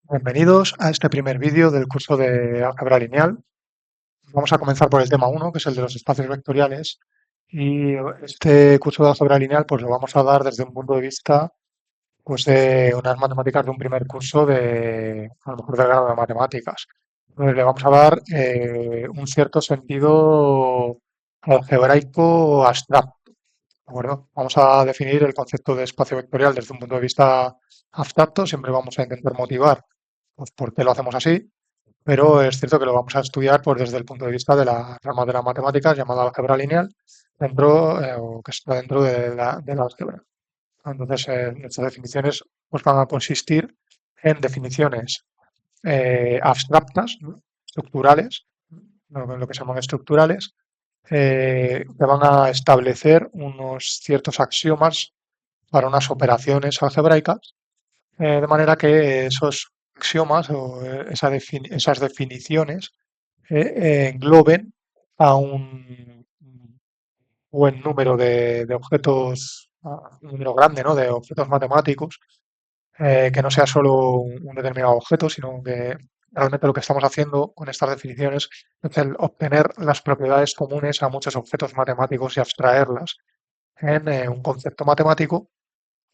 Bienvenidos a este primer vídeo del curso de álgebra lineal. Vamos a comenzar por el tema uno, que es el de los espacios vectoriales. Y este curso de álgebra lineal pues lo vamos a dar desde un punto de vista pues de unas matemáticas de un primer curso de a lo mejor de grado de matemáticas. Entonces le vamos a dar un cierto sentido algebraico abstracto, ¿de acuerdo? Vamos a definir el concepto de espacio vectorial desde un punto de vista abstracto. Siempre vamos a intentar motivar pues, por qué lo hacemos así, pero es cierto que lo vamos a estudiar pues, desde el punto de vista de la rama de las matemáticas llamada álgebra lineal, dentro, o que está dentro de la álgebra. Entonces, nuestras definiciones pues, van a consistir en definiciones abstractas, ¿no? Estructurales, lo que se llaman estructurales, que van a establecer unos ciertos axiomas para unas operaciones algebraicas, de manera que esos axiomas o esas definiciones engloben a un buen número de objetos, un número grande, ¿no? De objetos matemáticos, que no sea solo un determinado objeto, sino que realmente lo que estamos haciendo con estas definiciones es el obtener las propiedades comunes a muchos objetos matemáticos y abstraerlas en un concepto matemático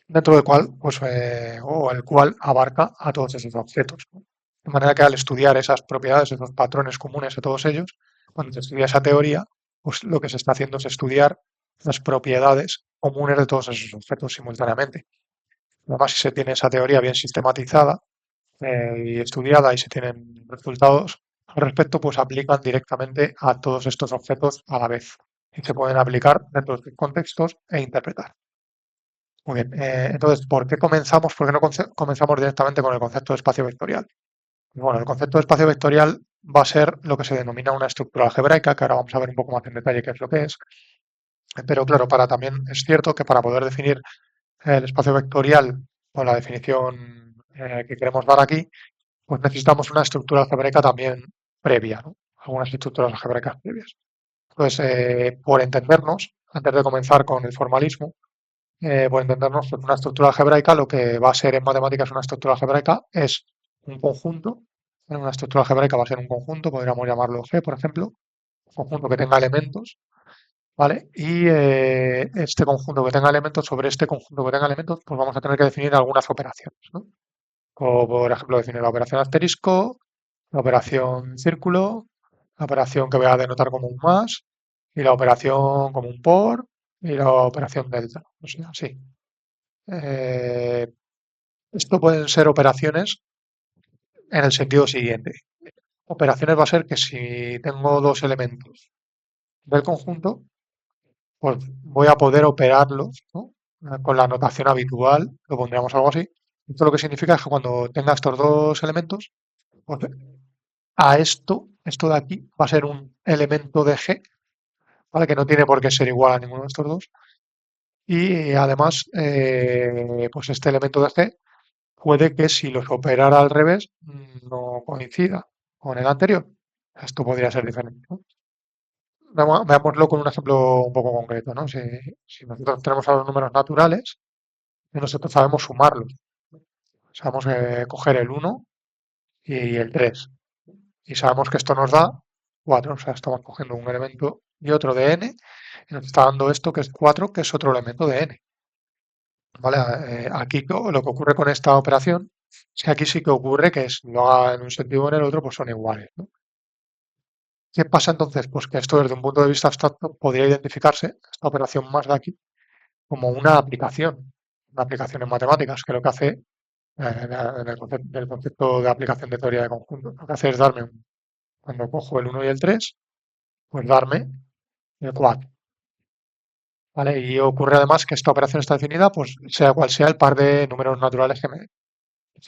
dentro del cual, pues, o el cual abarca a todos esos objetos, ¿no? De manera que al estudiar esas propiedades, esos patrones comunes de todos ellos, cuando se estudia esa teoría, pues lo que se está haciendo es estudiar las propiedades comunes de todos esos objetos simultáneamente. Además, si se tiene esa teoría bien sistematizada y estudiada y se tienen resultados al respecto, pues aplican directamente a todos estos objetos a la vez y se pueden aplicar dentro de sus contextos e interpretar. Muy bien, entonces, ¿por qué comenzamos? ¿Por qué no comenzamos directamente con el concepto de espacio vectorial? Bueno, el concepto de espacio vectorial va a ser lo que se denomina una estructura algebraica, que ahora vamos a ver un poco más en detalle qué es lo que es. Pero claro, también es cierto que para poder definir el espacio vectorial o la definición que queremos dar aquí, pues necesitamos una estructura algebraica también previa, ¿no? Algunas estructuras algebraicas previas. Entonces, por entendernos, antes de comenzar con el formalismo, por entendernos, pues una estructura algebraica, lo que va a ser en matemáticas una estructura algebraica es un conjunto. Una estructura algebraica va a ser un conjunto, podríamos llamarlo G, por ejemplo, un conjunto que tenga elementos, ¿vale? Y este conjunto que tenga elementos, sobre este conjunto que tenga elementos, pues vamos a tener que definir algunas operaciones, ¿no? Como por ejemplo definir la operación asterisco, la operación círculo, la operación que voy a denotar como un más, y la operación como un por, y la operación delta. O sea, así. Eh, Esto pueden ser operaciones en el sentido siguiente. Operaciones va a ser que si tengo dos elementos del conjunto, pues voy a poder operarlos, ¿no? Con la notación habitual, lo pondríamos algo así. Esto lo que significa es que cuando tenga estos dos elementos, pues a esto de aquí va a ser un elemento de G, ¿vale? Que no tiene por qué ser igual a ninguno de estos dos. Y además, pues este elemento de G puede que si los operara al revés no coincida con el anterior. Esto podría ser diferente, ¿no? Veámoslo con un ejemplo un poco concreto, ¿no? Si nosotros tenemos a los números naturales y nosotros sabemos sumarlos, sabemos coger el uno y el 3 y sabemos que esto nos da 4. O sea, estamos cogiendo un elemento y otro de n y nos está dando esto que es 4, que es otro elemento de n. ¿Vale? Aquí lo que ocurre con esta operación es que aquí sí que ocurre que es, lo haga en un sentido o en el otro, pues son iguales, ¿no? ¿Qué pasa entonces? Pues que esto desde un punto de vista abstracto podría identificarse, esta operación más de aquí, como una aplicación en matemáticas, que lo que hace, en el concepto, del concepto de aplicación de teoría de conjuntos, lo que hace es darme, cuando cojo el uno y el 3 pues darme el 4. ¿Vale? Y ocurre además que esta operación está definida, pues sea cual sea el par de números naturales que me dé.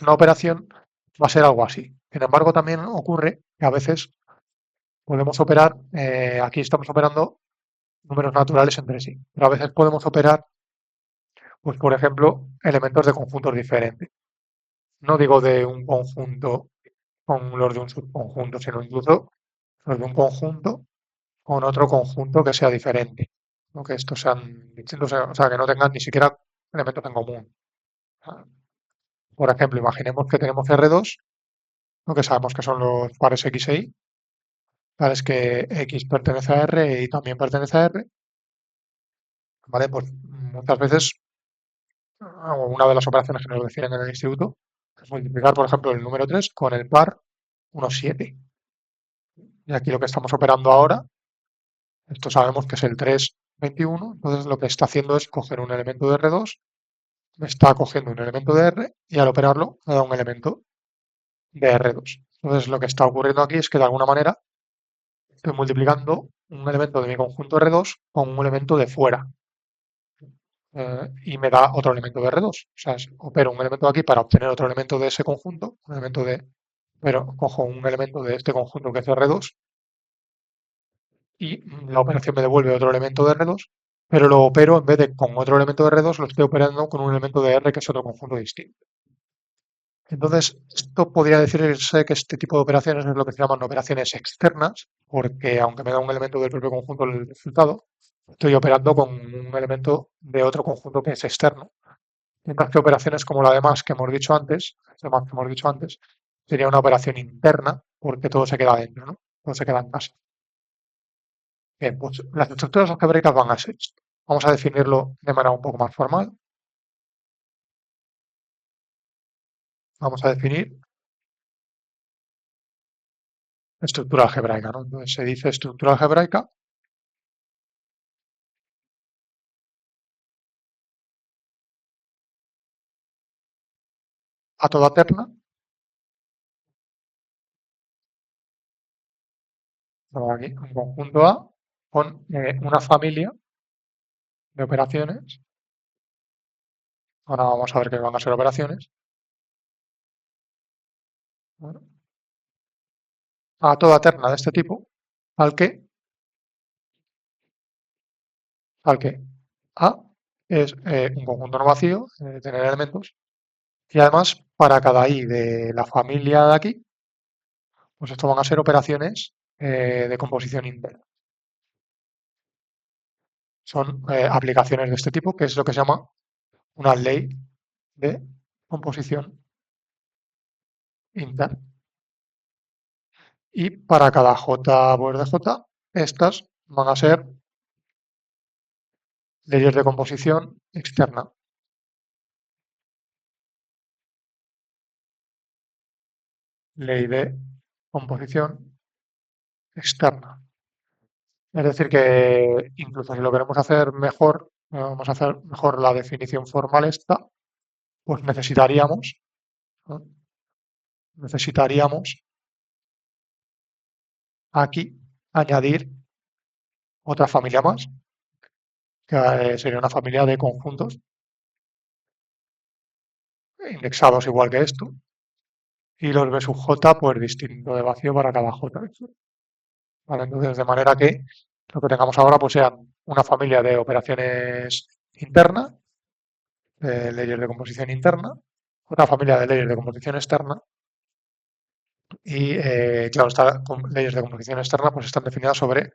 Una operación va a ser algo así. Sin embargo, también ocurre que a veces podemos operar, aquí estamos operando números naturales entre sí, pero a veces podemos operar, pues por ejemplo, elementos de conjuntos diferentes. No digo de un conjunto con los de un subconjunto, sino incluso los de un conjunto con otro conjunto que sea diferente, ¿no? Que estos sean distintos, o sea, que no tengan ni siquiera elementos en común. Ah, por ejemplo, imaginemos que tenemos R2 ¿no? Que sabemos que son los pares X e Y, tales que X pertenece a R y también pertenece a R, ¿vale? Pues muchas veces una de las operaciones que nos decían en el instituto es multiplicar, por ejemplo, el número 3 con el par 1, 7. Y aquí lo que estamos operando ahora, esto sabemos que es el 3, 21, entonces lo que está haciendo es coger un elemento de R2, me está cogiendo un elemento de R y al operarlo me da un elemento de R2. Entonces lo que está ocurriendo aquí es que de alguna manera estoy multiplicando un elemento de mi conjunto R2 con un elemento de fuera y me da otro elemento de R2. O sea, opero un elemento de aquí para obtener otro elemento de ese conjunto, un elemento de, pero cojo un elemento de este conjunto que es R2 y la operación me devuelve otro elemento de R2, pero lo opero en vez de con otro elemento de R2, lo estoy operando con un elemento de R que es otro conjunto distinto. Entonces, esto podría decirse que este tipo de operaciones es lo que se llaman operaciones externas, porque aunque me da un elemento del propio conjunto el resultado, estoy operando con un elemento de otro conjunto que es externo. Mientras que operaciones como la de más que hemos dicho antes, más que hemos dicho antes, sería una operación interna, porque todo se queda dentro, ¿no? Todo se queda en casa. Bien, pues las estructuras algebraicas van a ser esto. Vamos a definirlo de manera un poco más formal. Vamos a definir estructura algebraica, ¿no? Entonces se dice estructura algebraica a toda terna, tengo aquí un conjunto A con una familia de operaciones. Ahora vamos a ver qué van a ser operaciones. Bueno, a toda terna de este tipo, al que, al que A es un conjunto no vacío, tener elementos, y además para cada I de la familia de aquí, pues esto van a ser operaciones de composición interna. Son aplicaciones de este tipo, que es lo que se llama una ley de composición interna. Y para cada J pues de J, estas van a ser leyes de composición externa. Ley de composición externa. Es decir, que incluso si lo queremos hacer mejor, vamos a hacer mejor la definición formal esta, pues necesitaríamos, ¿no? Necesitaríamos aquí añadir otra familia más, que sería una familia de conjuntos indexados igual que esto, y los B sub J pues distinto de vacío para cada J. ¿Vale? Entonces, de manera que lo que tengamos ahora pues sean una familia de operaciones internas, de leyes de composición interna, otra familia de leyes de composición externa y, claro, estas leyes de composición externa pues están definidas sobre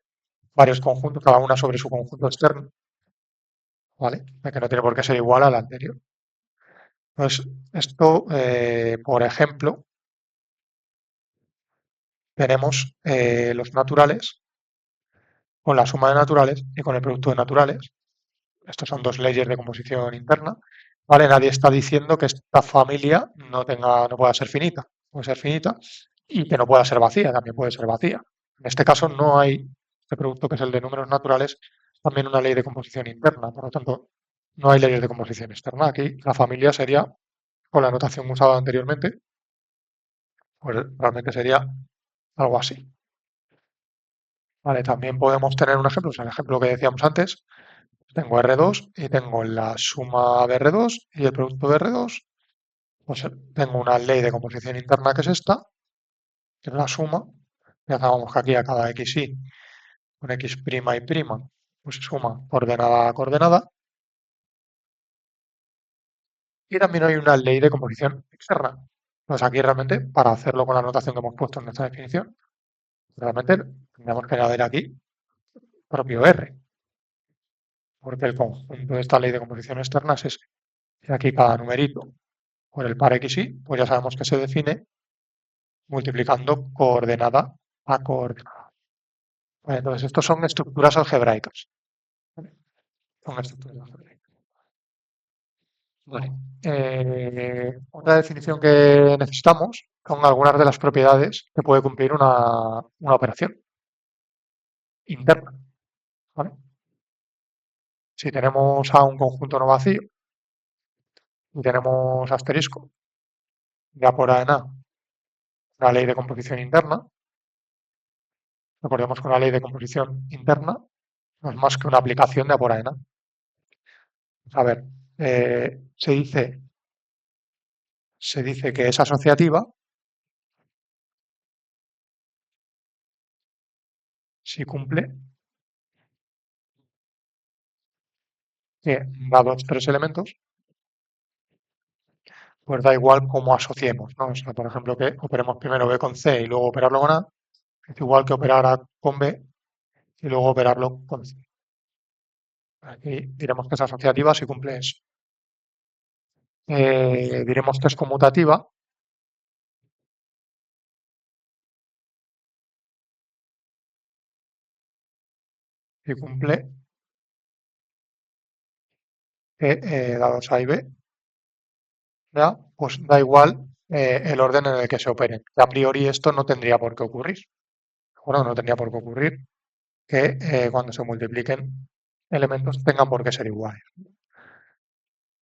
varios conjuntos, cada una sobre su conjunto externo, ¿vale? Que no tiene por qué ser igual al anterior. Entonces, esto, por ejemplo, tenemos los naturales con la suma de naturales y con el producto de naturales. Estas son dos leyes de composición interna. ¿Vale? Nadie está diciendo que esta familia no pueda ser finita. Puede ser finita y que no pueda ser vacía, también puede ser vacía. En este caso no hay, este producto que es el de números naturales, también una ley de composición interna. Por lo tanto, no hay leyes de composición externa. Aquí la familia sería, con la notación usada anteriormente, pues realmente sería algo así. Vale, también podemos tener un ejemplo, o sea, el ejemplo que decíamos antes, tengo R2 y tengo la suma de R2 y el producto de R2. Pues tengo una ley de composición interna que es esta, que es la suma. Ya sabemos que aquí a cada xy con x' y prima, pues se suma coordenada a coordenada. Y también hay una ley de composición externa. Pues aquí realmente, para hacerlo con la notación que hemos puesto en nuestra definición, realmente tendríamos que añadir aquí propio R, porque el conjunto de esta ley de composición externa es ese. Y aquí cada numerito por el par xy, pues ya sabemos que se define multiplicando coordenada a coordenada. Vale, entonces, estos son estructuras algebraicas. ¿Vale? Son estructuras algebraicas. Vale. Otra definición que necesitamos son algunas de las propiedades que puede cumplir una operación interna. ¿Vale? Si tenemos a un conjunto no vacío y tenemos asterisco, ya por A en A, una ley de composición interna, recordemos que una ley de composición interna no es más que una aplicación de A por A en A. A ver, se dice que es asociativa si cumple que, dados tres elementos, pues da igual cómo asociemos, ¿no? O sea, por ejemplo, que operemos primero B con C y luego operarlo con A, es igual que operar A con B y luego operarlo con C. Aquí diremos que es asociativa si cumple eso. Diremos que es conmutativa si cumple que, dados A y B, ¿ya? Pues da igual el orden en el que se operen. Que a priori esto no tendría por qué ocurrir. Bueno, no tendría por qué ocurrir que cuando se multipliquen elementos tengan por qué ser iguales.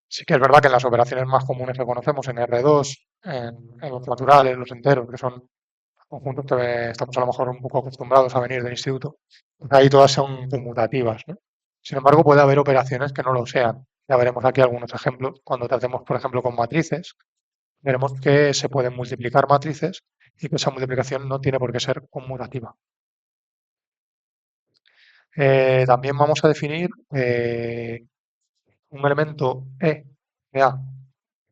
Sí que es verdad que en las operaciones más comunes que conocemos, en R2, en los naturales, los enteros, que son conjuntos que estamos a lo mejor un poco acostumbrados a venir del instituto, pues ahí todas son conmutativas, ¿no? Sin embargo, puede haber operaciones que no lo sean. Ya veremos aquí algunos ejemplos. Cuando tratemos, por ejemplo, con matrices, veremos que se pueden multiplicar matrices y que esa multiplicación no tiene por qué ser conmutativa. También vamos a definir un elemento E de A,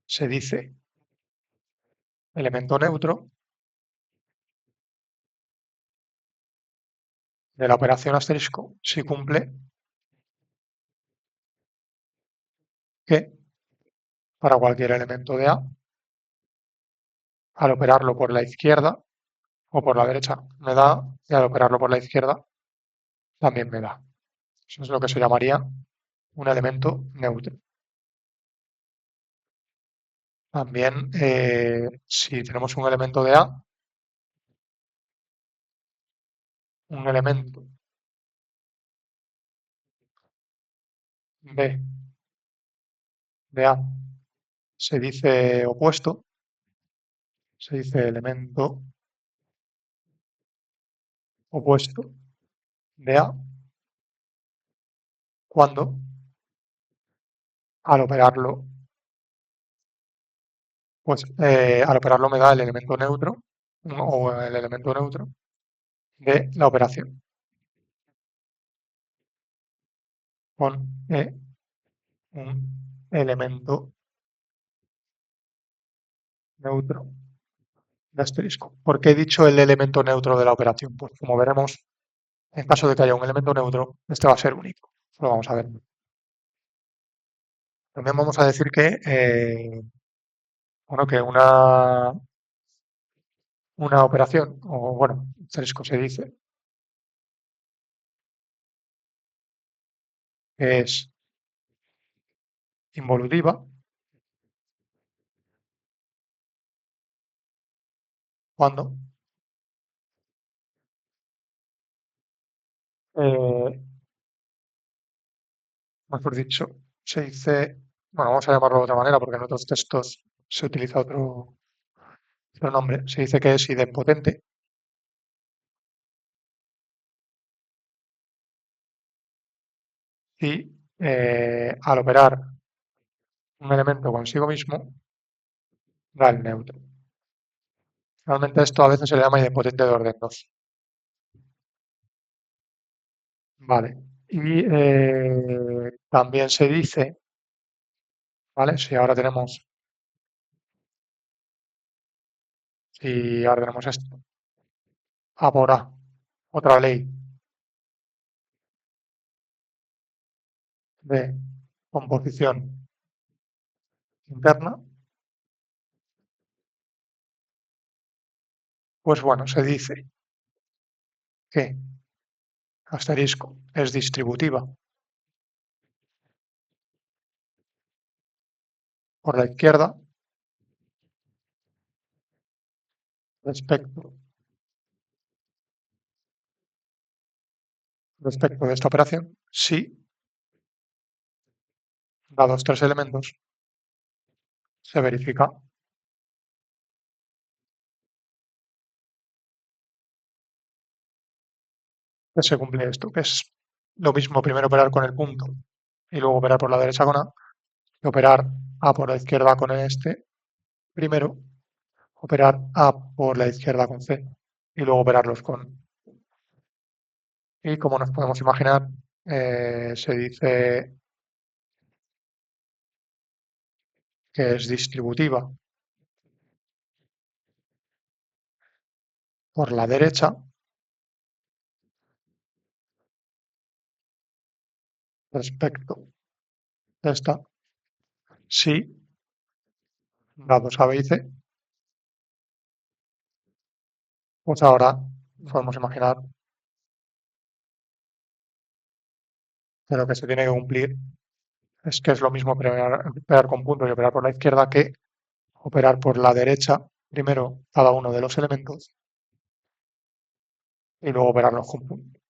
se dice elemento neutro de la operación asterisco si cumple que para cualquier elemento de A, al operarlo por la izquierda o por la derecha me da, y al operarlo por la izquierda también me da. Eso es lo que se llamaría un elemento neutro. También, si tenemos un elemento de A, un elemento B de A se dice opuesto, se dice elemento opuesto de A cuando al operarlo, pues al operarlo me da el elemento neutro o el elemento neutro de la operación con un elemento neutro de asterisco. ¿Por qué he dicho el elemento neutro de la operación? Pues como veremos, en caso de que haya un elemento neutro, este va a ser único. Lo vamos a ver. También vamos a decir que, bueno, que una operación, o bueno, asterisco se dice, que es involutiva cuando eh, mejor dicho, se dice, bueno, vamos a llamarlo de otra manera porque en otros textos se utiliza otro nombre. Se dice que es idempotente y al operar un elemento consigo mismo da el neutro. Realmente esto a veces se le llama idempotente de orden 2. Vale. Y también se dice, ¿vale? Si ahora tenemos esto, A por A, otra ley de composición interna, Pues bueno, se dice que asterisco es distributiva por la izquierda respecto, respecto de esta operación si, dados tres elementos, se verifica que se cumple esto, que es lo mismo primero operar con el punto y luego operar por la derecha con A, que operar A por la izquierda con este primero, operar A por la izquierda con C y luego operarlos con. Y como nos podemos imaginar, se dice que es distributiva por la derecha respecto de esta si, dados A, B y C, pues ahora podemos imaginar que lo que se tiene que cumplir es que es lo mismo operar con puntos y operar por la izquierda que operar por la derecha, primero cada uno de los elementos y luego operarlos con puntos.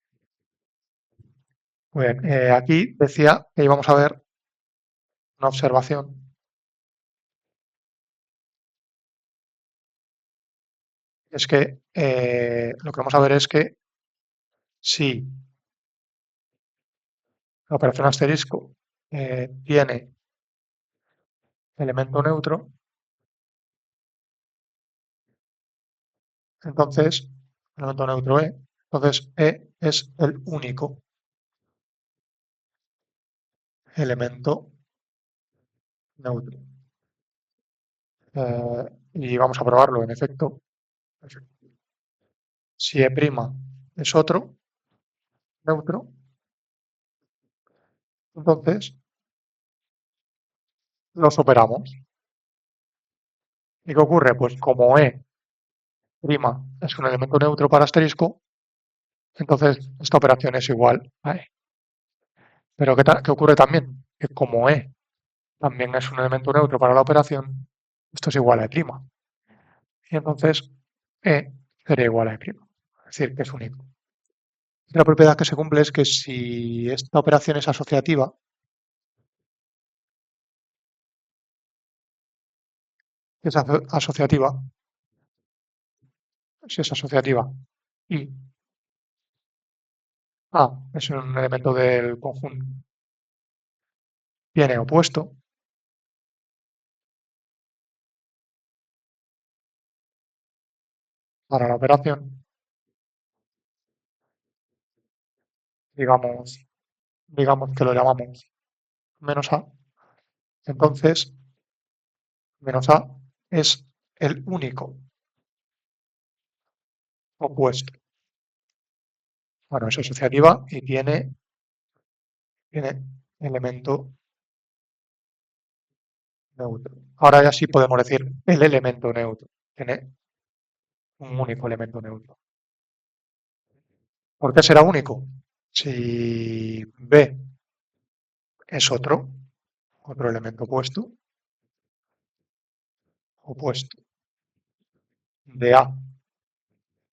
Muy bien, aquí decía que íbamos a ver una observación, es que lo que vamos a ver es que si la operación asterisco tiene elemento neutro, entonces, elemento neutro E, entonces E es el único elemento neutro. Y vamos a probarlo, en efecto. Si E' es otro neutro, entonces los operamos. ¿Y qué ocurre? Pues como E' es un elemento neutro para asterisco, entonces esta operación es igual a E. Pero ¿qué ocurre también? Que como E también es un elemento neutro para la operación, esto es igual a E'. Y entonces E sería igual a E'. Es decir, que es único. La propiedad que se cumple es que si esta operación es asociativa, es asociativa, si es asociativa y A es un elemento del conjunto, viene opuesto para la operación, digamos, digamos que lo llamamos menos A, entonces menos A es el único opuesto. Bueno, es asociativa y tiene elemento neutro. Ahora ya sí podemos decir el elemento neutro. Tiene un único elemento neutro. ¿Por qué será único? Si B es otro elemento opuesto de A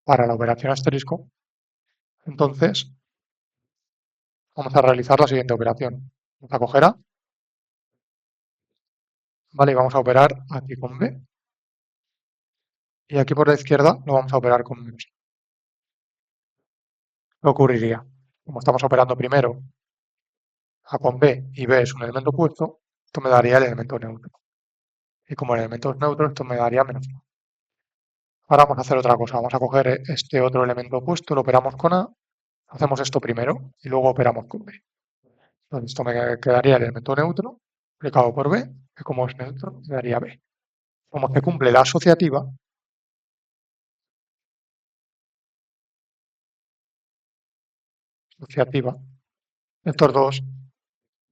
para la operación asterisco, entonces vamos a realizar la siguiente operación. Vamos a coger A, ¿vale? Y vamos a operar aquí con B. Y aquí por la izquierda lo vamos a operar con menos A. ¿Qué ocurriría? Como estamos operando primero A con B y B es un elemento opuesto, esto me daría el elemento neutro. Y como el elemento es neutro, esto me daría menos A. Ahora vamos a hacer otra cosa. Vamos a coger este otro elemento opuesto, lo operamos con A, hacemos esto primero y luego operamos con B. Entonces esto me quedaría el elemento neutro multiplicado por B, que como es neutro, me daría B. Como se cumple la asociativa, estos dos,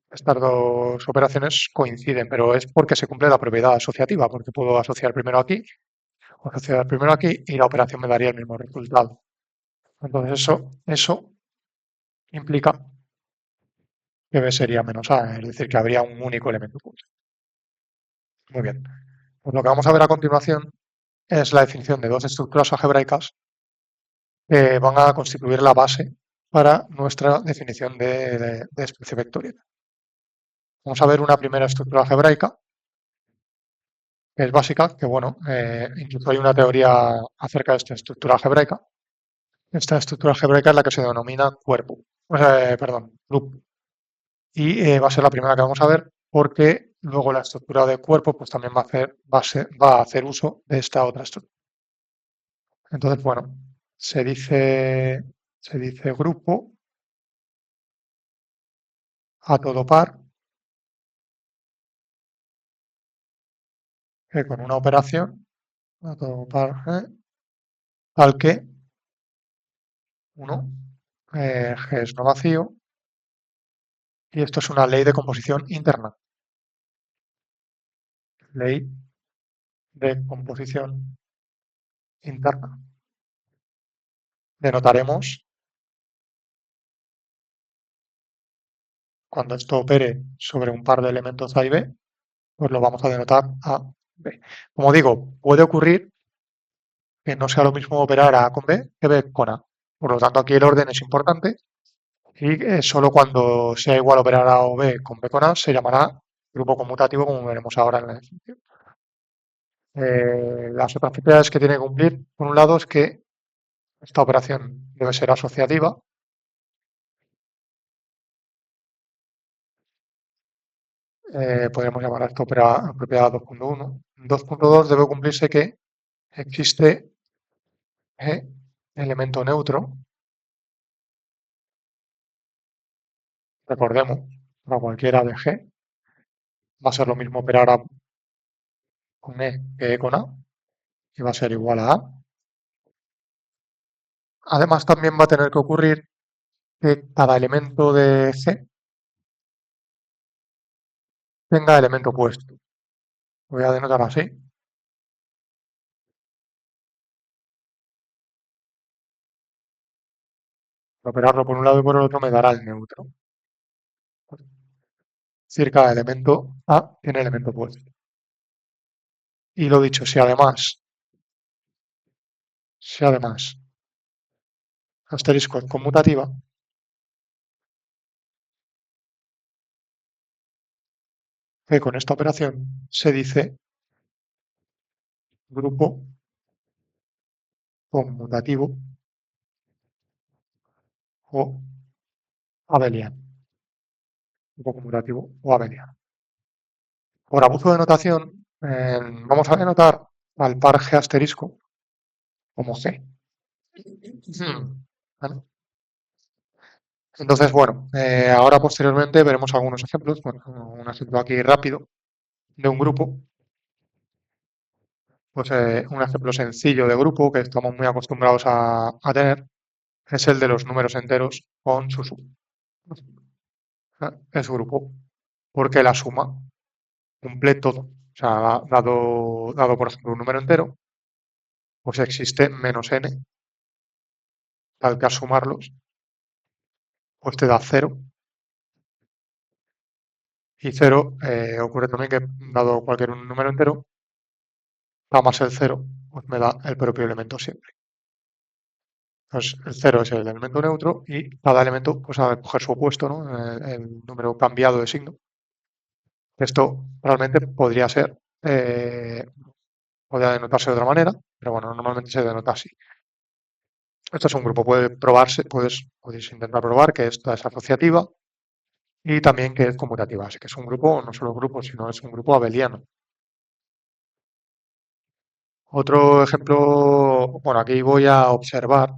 estas dos operaciones coinciden, pero es porque se cumple la propiedad asociativa, porque puedo asociar primero aquí, asociar el primero aquí y la operación me daría el mismo resultado. Entonces eso implica que B sería menos A, es decir, que habría un único elemento oculto. Muy bien. Pues lo que vamos a ver a continuación es la definición de dos estructuras algebraicas que van a constituir la base para nuestra definición de especie vectorial. Vamos a ver una primera estructura algebraica, que es básica, que bueno, incluso hay una teoría acerca de esta estructura algebraica. Esta estructura algebraica es la que se denomina cuerpo, perdón, grupo. Y va a ser la primera que vamos a ver porque luego la estructura de cuerpo pues también va a hacer uso de esta otra estructura. Entonces, bueno, se dice grupo a todo par que con una operación a todo par tal que 1 G es no vacío y esto es una ley de composición interna. Ley de composición interna. Denotaremos cuando esto opere sobre un par de elementos A y B, pues lo vamos a denotar A, B. Como digo, puede ocurrir que no sea lo mismo operar A con B que B con A. Por lo tanto, aquí el orden es importante y solo cuando sea igual operar A o B con B con A se llamará grupo conmutativo, como veremos ahora en la definición. Las otras propiedades que tiene que cumplir, por un lado, es que esta operación debe ser asociativa. Podríamos llamar a esto propiedad 2.1. 2.2 debe cumplirse que existe elemento neutro. Recordemos, para cualquiera de G va a ser lo mismo operar A con E que E con A y va a ser igual a A. Además, también va a tener que ocurrir que cada elemento de C tenga elemento opuesto. Voy a denotar así. Operarlo por un lado y por el otro me dará el neutro. Es decir, cada elemento A tiene elemento opuesto. Y lo dicho, si además asterisco es conmutativa, que con esta operación se dice grupo conmutativo o abeliano. Grupo conmutativo o abeliano. Por abuso de notación, vamos a denotar al par G asterisco como G. ¿Vale? Entonces, bueno, ahora posteriormente veremos algunos ejemplos. Bueno, un ejemplo aquí rápido de un grupo. Pues un ejemplo sencillo de grupo que estamos muy acostumbrados a tener es el de los números enteros con su suma. Es grupo, porque la suma cumple todo. O sea, dado por ejemplo un número entero, pues existe menos n, tal que al sumarlos, pues te da cero. Y cero ocurre también que dado cualquier número entero, da más el cero, pues me da el propio elemento siempre. Entonces, el cero es el elemento neutro y cada elemento pues ha de coger su opuesto, ¿no? El número cambiado de signo. Esto realmente podría denotarse de otra manera, pero bueno, normalmente se denota así. Esto es un grupo, puede probarse, podéis intentar probar que esta es asociativa y también que es conmutativa, así que es un grupo, no solo grupo, sino es un grupo abeliano. Otro ejemplo, bueno, aquí voy a observar,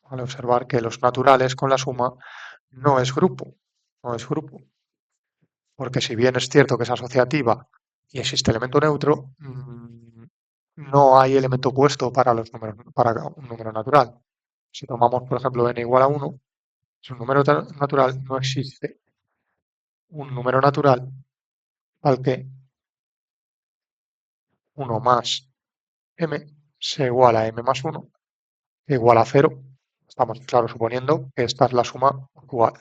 ¿vale? Observar que los naturales con la suma no es grupo, no es grupo, porque si bien es cierto que es asociativa y existe elemento neutro, no hay elemento opuesto para un número natural. Si tomamos, por ejemplo, n igual a 1, es un número natural, no existe un número natural al que 1 más m se iguala a m más 1 igual a 0. Estamos, claro, suponiendo que esta es la suma actual.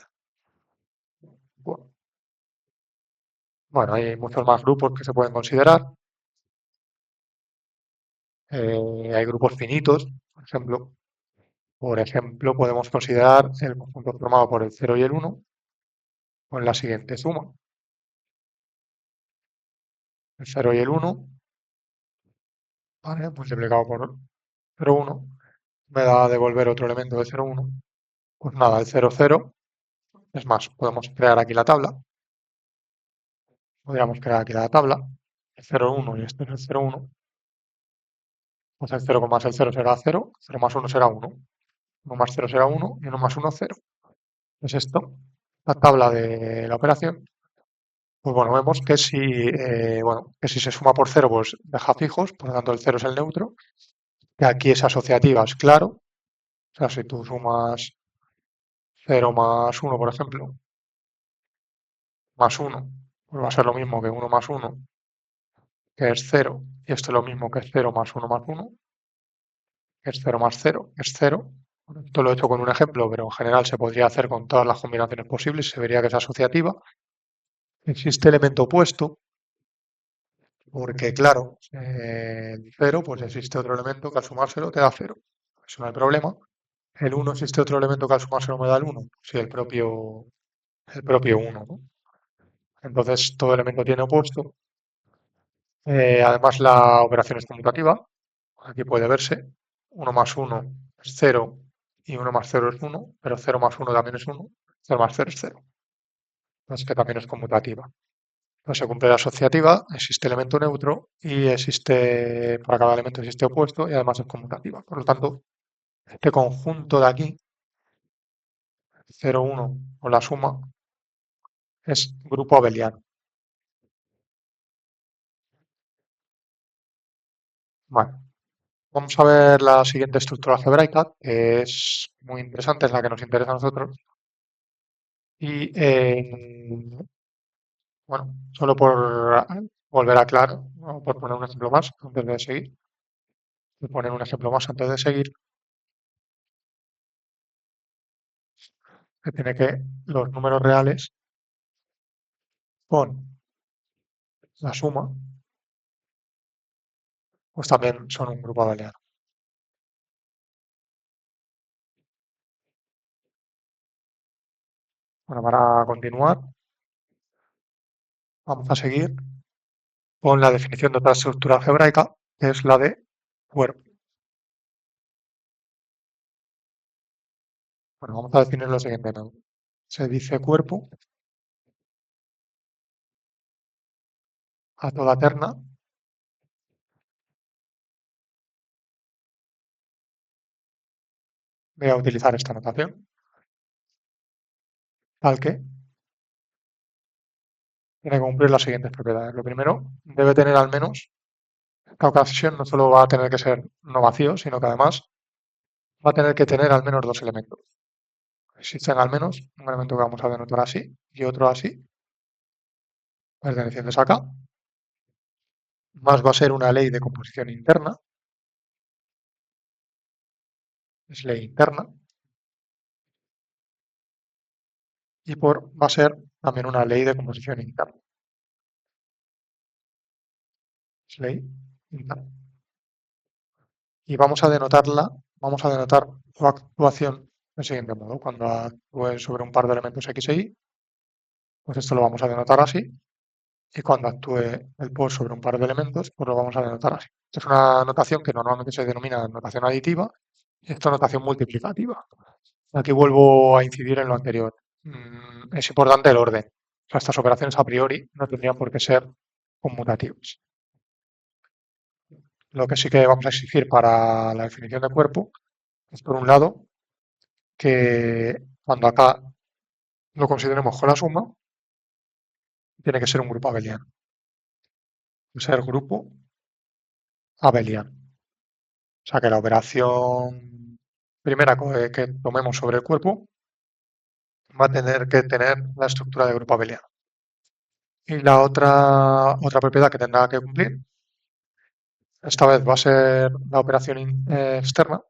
Bueno, hay muchos más grupos que se pueden considerar. Hay grupos finitos, por ejemplo. Por ejemplo, podemos considerar el conjunto formado por el 0 y el 1 con la siguiente suma. El 0 y el 1, ¿vale? Multiplicado por 0, 1, me da a devolver otro elemento de 0, 1. Pues nada, el 0, 0. Es más, podemos crear aquí la tabla. Podríamos crear aquí la tabla. El 0, 1 y este es el 0, 1. Pues el 0 más el 0 será 0, 0 más 1 será 1. 1 más 0 será 1 y 1 más 1, 0. Es esto, la tabla de la operación. Pues bueno, vemos que que si se suma por 0, pues deja fijos, por lo tanto el 0 es el neutro. Que aquí es asociativa, es claro. O sea, si tú sumas 0 más 1, por ejemplo, más 1, pues va a ser lo mismo que 1 más 1, que es 0, y esto es lo mismo que 0 más 1 más 1, que es 0 más 0, que es 0. Bueno, esto lo he hecho con un ejemplo, pero en general se podría hacer con todas las combinaciones posibles y se vería que es asociativa. Existe elemento opuesto, porque claro, el 0, pues existe otro elemento que al sumárselo te da 0. Eso no hay problema. El 1 existe otro elemento que al sumárselo me da el 1. Sí, el propio 1, ¿no? Entonces todo elemento tiene opuesto. Además la operación es conmutativa. Aquí puede verse. 1 más 1 es 0 y 1 más 0 es 1, pero 0 más 1 también es 1. 0 más 0 es 0. Entonces que también es conmutativa. Entonces se cumple la asociativa, existe elemento neutro y existe, para cada elemento existe opuesto y además es conmutativa. Por lo tanto, este conjunto de aquí, 0, 1 o la suma, es grupo abeliano. Vale. Vamos a ver la siguiente estructura algebraica, que es muy interesante, es la que nos interesa a nosotros. Y bueno, solo por volver a aclarar, o por poner un ejemplo más antes de seguir, por poner un ejemplo más antes de seguir, que tiene que los números reales con la suma, pues también son un grupo abeliano. Bueno, para continuar, vamos a seguir con la definición de otra estructura algebraica, que es la de cuerpo. Bueno, vamos a definir lo siguiente. Se dice cuerpo a toda terna voy a utilizar esta notación, tal que tiene que cumplir las siguientes propiedades. Lo primero, debe tener al menos, esta ocasión no solo va a tener que ser no vacío, sino que además va a tener que tener al menos dos elementos. Existen al menos un elemento que vamos a denotar así y otro así, pertenecientes acá, más va a ser una ley de composición interna, es ley interna, y por va a ser también una ley de composición interna, es ley interna. Y vamos a denotar su actuación del siguiente modo. Cuando actúe sobre un par de elementos X e Y, pues esto lo vamos a denotar así. Y cuando actúe el por sobre un par de elementos, pues lo vamos a denotar así. Es una notación que normalmente se denomina notación aditiva y esto notación multiplicativa. Aquí vuelvo a incidir en lo anterior. Es importante el orden. O sea, estas operaciones a priori no tendrían por qué ser conmutativas. Lo que sí que vamos a exigir para la definición de cuerpo es, por un lado, que cuando acá lo consideremos con la suma, tiene que ser un grupo abeliano. Ser grupo abeliano. O sea que la operación primera que tomemos sobre el cuerpo va a tener que tener la estructura de grupo abeliano. Y la otra propiedad que tendrá que cumplir Esta vez va a ser la operación externa,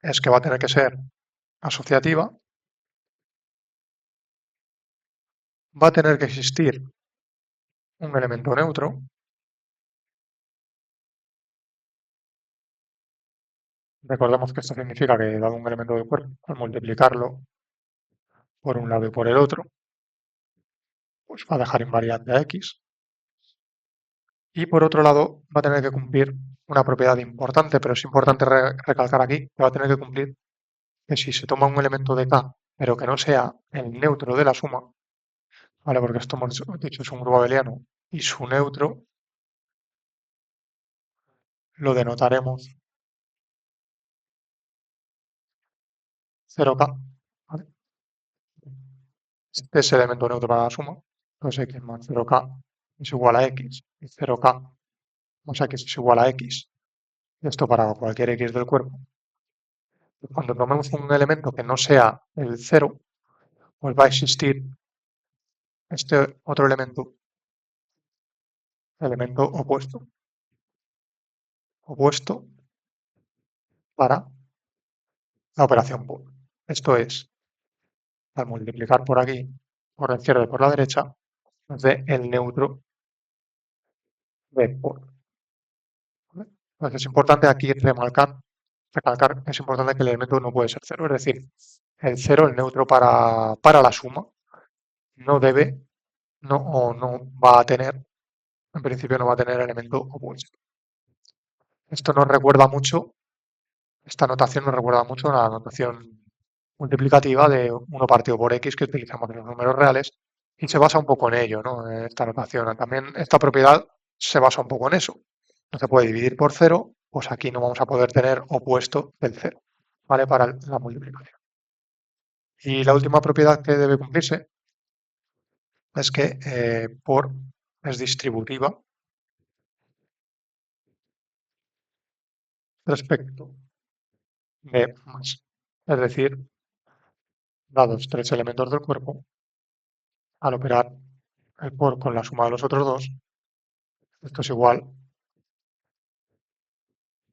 es que va a tener que ser asociativa, va a tener que existir un elemento neutro. Recordemos que esto significa que dado un elemento del cuerpo, al multiplicarlo por un lado y por el otro, pues va a dejar invariante a x. Y por otro lado, va a tener que cumplir una propiedad importante, pero es importante recalcar aquí que va a tener que cumplir que si se toma un elemento de K, pero que no sea el neutro de la suma, ¿vale? Porque esto hemos dicho es un grupo abeliano y su neutro lo denotaremos 0K, ¿vale? Este es el elemento neutro para la suma, entonces x más 0K es igual a x y 0K más x es igual a x. Esto para cualquier x del cuerpo. Cuando tomemos un elemento que no sea el cero, pues va a existir este otro elemento opuesto para la operación por. Esto es, al multiplicar por aquí, por la izquierda y por la derecha, nos dé el neutro de por. ¿Vale? Entonces es importante aquí recalcar, es importante que el elemento no puede ser cero. Es decir, el cero, el neutro para la suma, no debe, no, o no va a tener, en principio no va a tener elemento opuesto. Esto nos recuerda mucho, esta notación nos recuerda mucho a la notación multiplicativa de uno partido por x que utilizamos en los números reales y se basa un poco en ello, ¿no? En esta notación. También esta propiedad se basa un poco en eso. No se puede dividir por cero, pues aquí no vamos a poder tener opuesto del cero, ¿vale? Para la multiplicación. Y la última propiedad que debe cumplirse es que por es distributiva respecto de más. Es decir, dados tres elementos del cuerpo, al operar el por con la suma de los otros dos, esto es igual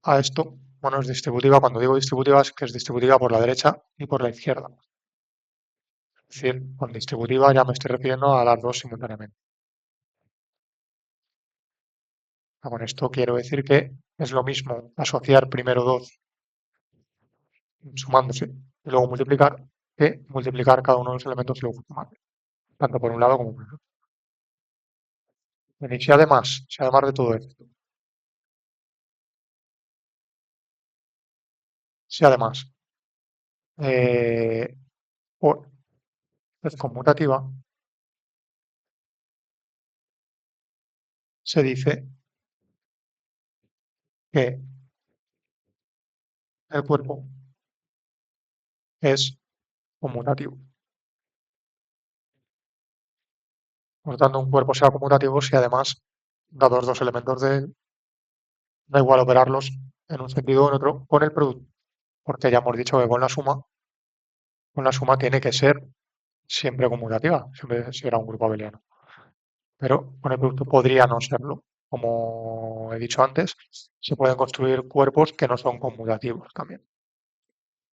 a esto. Bueno, es distributiva. Cuando digo distributiva es que es distributiva por la derecha y por la izquierda. Es decir, con distributiva ya me estoy refiriendo a las dos simultáneamente. Con esto quiero decir que es lo mismo asociar primero dos sumándose y luego multiplicar que multiplicar cada uno de los elementos y luego sumar, tanto por un lado como por el otro. Bien, y si además de todo esto, si además eh, por es conmutativa, se dice que el cuerpo es conmutativo. Por lo tanto, un cuerpo sea conmutativo si además, dados dos elementos de él, da igual operarlos en un sentido o en otro con el producto. Porque ya hemos dicho que con la suma tiene que ser siempre conmutativa, siempre será un grupo abeliano. Pero con el producto podría no serlo. Como he dicho antes, se pueden construir cuerpos que no son conmutativos también.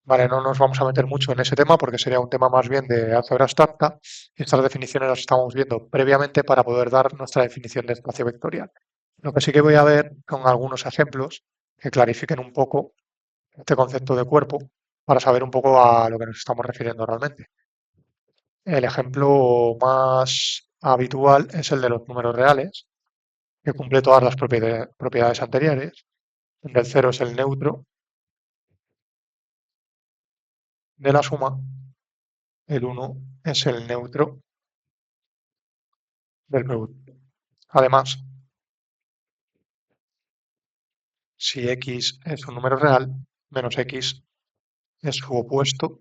Vale, no nos vamos a meter mucho en ese tema porque sería un tema más bien de álgebra abstracta y estas definiciones las estamos viendo previamente para poder dar nuestra definición de espacio vectorial. Lo que sí que voy a ver con algunos ejemplos que clarifiquen un poco este concepto de cuerpo para saber un poco a lo que nos estamos refiriendo realmente. El ejemplo más habitual es el de los números reales, que cumple todas las propiedades anteriores, donde el cero es el neutro de la suma, el uno es el neutro del producto. Además, si x es un número real, menos x es su opuesto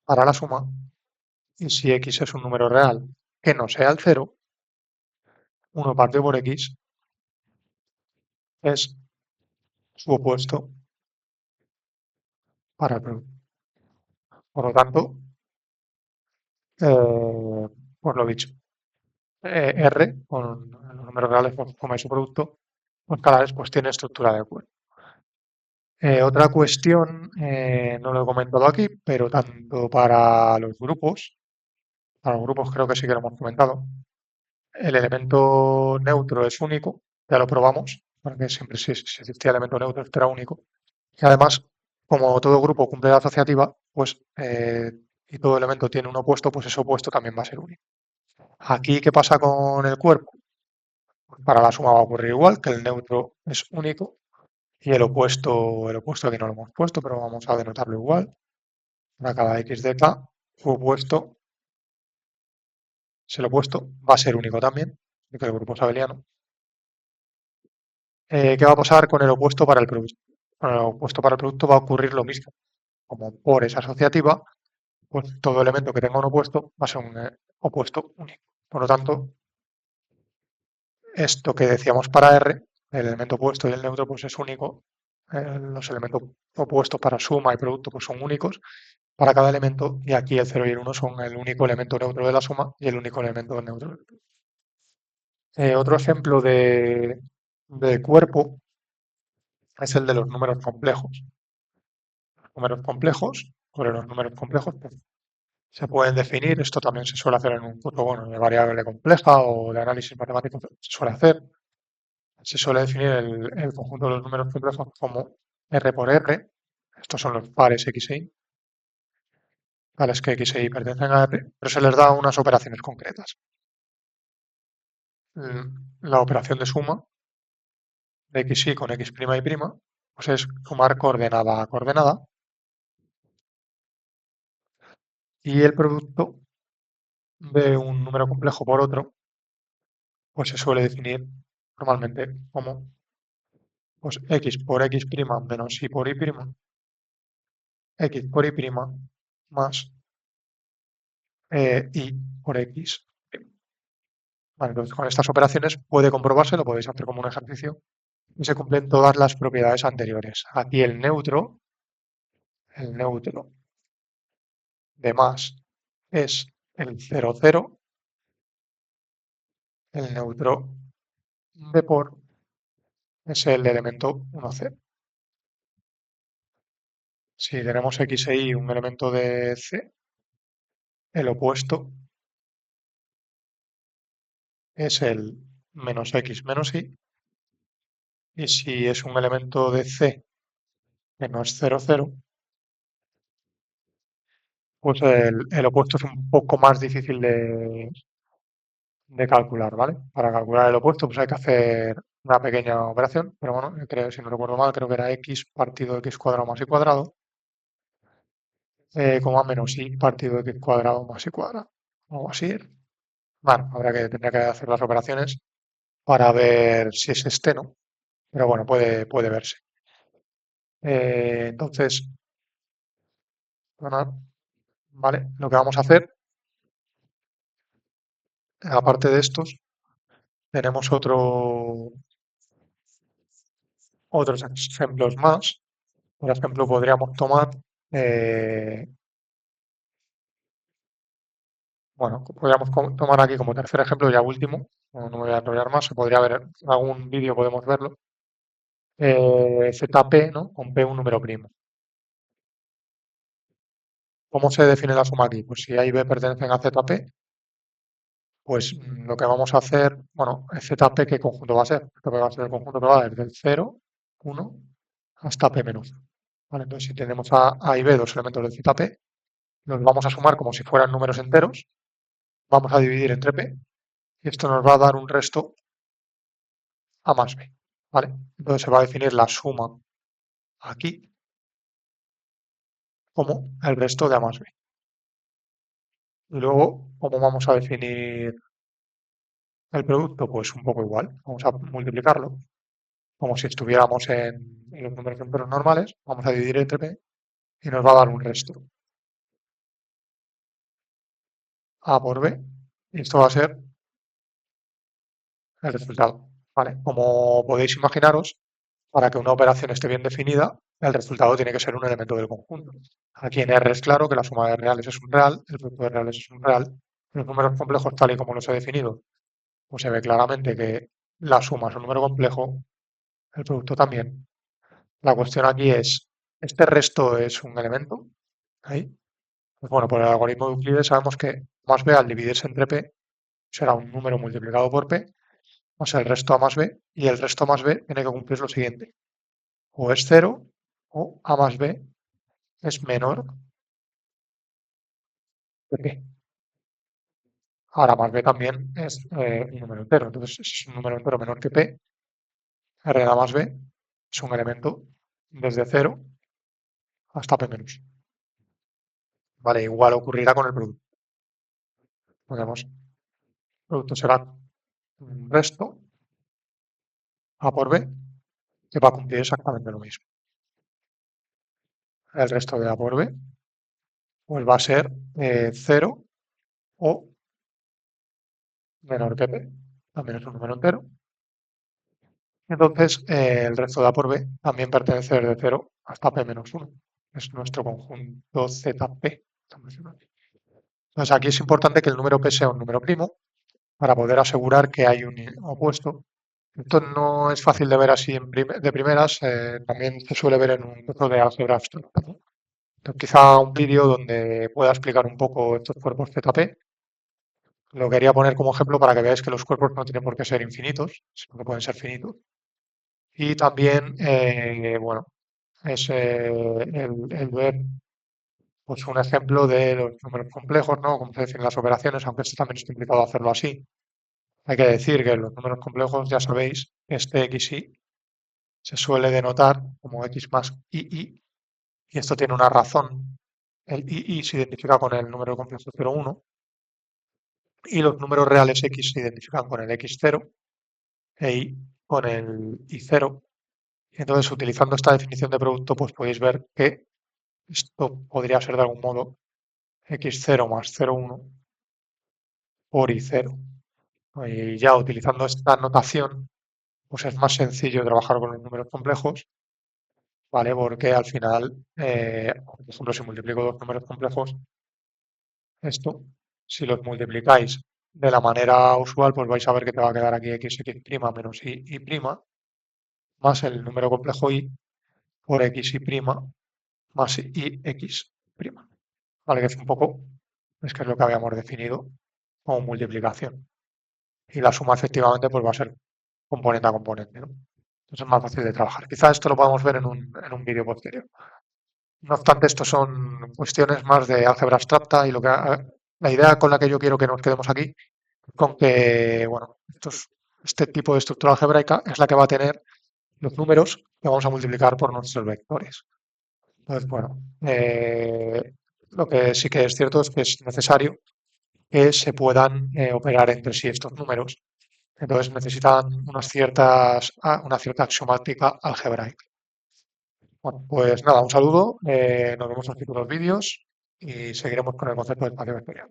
para la suma, y si x es un número real que no sea el cero, uno partido por x es su opuesto para el producto. Por lo tanto, pues lo dicho, R, con los números reales por suma y su producto, pues cada vez pues, tiene estructura de cuerpo. Otra cuestión, no lo he comentado aquí, pero tanto para los grupos creo que sí que lo hemos comentado, el elemento neutro es único, ya lo probamos, porque siempre si existía elemento neutro, esto era único. Y además, como todo grupo cumple la asociativa, pues y todo elemento tiene un opuesto, pues ese opuesto también va a ser único. Aquí, ¿qué pasa con el cuerpo? Para la suma va a ocurrir igual, que el neutro es único y el opuesto aquí no lo hemos puesto, pero vamos a denotarlo igual. Para cada x de k, su opuesto, si el opuesto va a ser único también, que el grupo es abeliano. ¿Qué va a pasar con el opuesto para el producto? Con el opuesto para el producto va a ocurrir lo mismo. Como por esa asociativa, pues todo elemento que tenga un opuesto va a ser un opuesto único. Por lo tanto, esto que decíamos para R, el elemento opuesto y el neutro, pues es único. Los elementos opuestos para suma y producto pues son únicos para cada elemento y aquí el 0 y el 1 son el único elemento neutro de la suma y el único elemento neutro. Otro ejemplo de cuerpo es el de los números complejos. Números complejos, sobre los números complejos, pues, se pueden definir, esto también se suele hacer en un curso, bueno, de variable compleja o de análisis matemático, se suele hacer. Se suele definir el conjunto de los números complejos como R por R. Estos son los pares X e Y, tales que X e Y pertenecen a R, pero se les da unas operaciones concretas. La operación de suma de XY con X' y prima, pues es sumar coordenada a coordenada. Y el producto de un número complejo por otro, pues se suele definir normalmente como pues, X por X' menos Y por Y', X por Y' más Y por X'. Vale, entonces con estas operaciones puede comprobarse, lo podéis hacer como un ejercicio, y se cumplen todas las propiedades anteriores. Aquí el neutro de más es el 0, 0, el neutro de por es el elemento 1, 0. Si tenemos X e Y un elemento de C, el opuesto es el menos X menos Y, y si es un elemento de C que no es 0, 0, pues el opuesto es un poco más difícil de calcular, ¿vale? Para calcular el opuesto, pues hay que hacer una pequeña operación, pero bueno, creo, si no recuerdo mal, creo que era X partido de X cuadrado más Y cuadrado, coma menos Y partido de X cuadrado más Y cuadrado, o algo así. Bueno, tendría que hacer las operaciones para ver si es este, ¿no? Pero bueno, puede verse. Entonces, bueno, vale, lo que vamos a hacer, aparte de estos, tenemos otros ejemplos más. Por ejemplo, podríamos tomar, eh, bueno, podríamos tomar aquí como tercer ejemplo, ya último, no me voy a enrollar más, se podría ver en algún vídeo, podemos verlo, ZP, ¿no? Con P un número primo. ¿Cómo se define la suma aquí? Pues si A y B pertenecen a ZP, pues lo que vamos a hacer, bueno, ZP, ¿qué conjunto va a ser? ZP va a ser el conjunto que va desde el 0, 1, hasta P menos 1. ¿Vale? Entonces, si tenemos A y B, dos elementos de ZP, los vamos a sumar como si fueran números enteros, vamos a dividir entre P, y esto nos va a dar un resto A más B. ¿Vale? Entonces se va a definir la suma aquí como el resto de A más B. Y luego, ¿cómo vamos a definir el producto? Pues un poco igual. Vamos a multiplicarlo como si estuviéramos en los números enteros normales, vamos a dividir entre p y nos va a dar un resto. A por b, y esto va a ser el resultado. ¿Vale? Como podéis imaginaros, para que una operación esté bien definida, el resultado tiene que ser un elemento del conjunto. Aquí en R es claro que la suma de reales es un real, el producto de reales es un real. Los números complejos, tal y como los he definido, pues se ve claramente que la suma es un número complejo, el producto también. La cuestión aquí es, ¿este resto es un elemento? Ahí. Pues bueno, por el algoritmo de Euclides sabemos que más b al dividirse entre p será un número multiplicado por p más el resto a más b, y el resto más b tiene que cumplir lo siguiente: o es cero o a más b es menor que p. Ahora más b también es un número entero, entonces si es un número entero menor que p, r de a más b es un elemento desde cero hasta p menos. Vale, igual ocurrirá con el producto. Podemos, el producto será un resto a por b que va a cumplir exactamente lo mismo. El resto de a por b pues va a ser 0 o menor que p, también es un número entero. Entonces, el resto de a por b también pertenece desde cero hasta p menos 1. Es nuestro conjunto ZP. Entonces, aquí es importante que el número p sea un número primo para poder asegurar que hay un opuesto. Esto no es fácil de ver así de primeras, también se suele ver en un curso de álgebra abstracta, ¿no? Entonces, quizá un vídeo donde pueda explicar un poco estos cuerpos ZP. Lo quería poner como ejemplo para que veáis que los cuerpos no tienen por qué ser infinitos, sino que pueden ser finitos. Y también, bueno, es el ver pues, un ejemplo de los números complejos, ¿no? Como se dice en las operaciones, aunque esto también es complicado hacerlo así. Hay que decir que los números complejos, ya sabéis, este xy se suele denotar como x más ii, y esto tiene una razón. El ii se identifica con el número complejo 0,1 y los números reales x se identifican con el x0 e y con el y0. Entonces, utilizando esta definición de producto, pues podéis ver que esto podría ser de algún modo x0 más 0,1 por y0. Y ya utilizando esta notación, pues es más sencillo trabajar con los números complejos, ¿vale? Porque al final, por ejemplo, si multiplico dos números complejos, esto, si los multiplicáis de la manera usual, pues vais a ver que te va a quedar aquí xx' menos y' más el número complejo y por xy' más ix'. ¿Vale? Que es un poco, es que es lo que habíamos definido como multiplicación. Y la suma efectivamente pues va a ser componente a componente, ¿no? Entonces es más fácil de trabajar. Quizás esto lo podamos ver en un vídeo posterior. No obstante, estos son cuestiones más de álgebra abstracta y la idea con la que yo quiero que nos quedemos aquí, con que, bueno, este tipo de estructura algebraica es la que va a tener los números que vamos a multiplicar por nuestros vectores. Entonces, bueno, lo que sí que es cierto es que es necesario que se puedan operar entre sí estos números. Entonces necesitan una cierta axiomática algebraica. Bueno, pues nada, un saludo, nos vemos en los futuros vídeos y seguiremos con el concepto del espacio vectorial.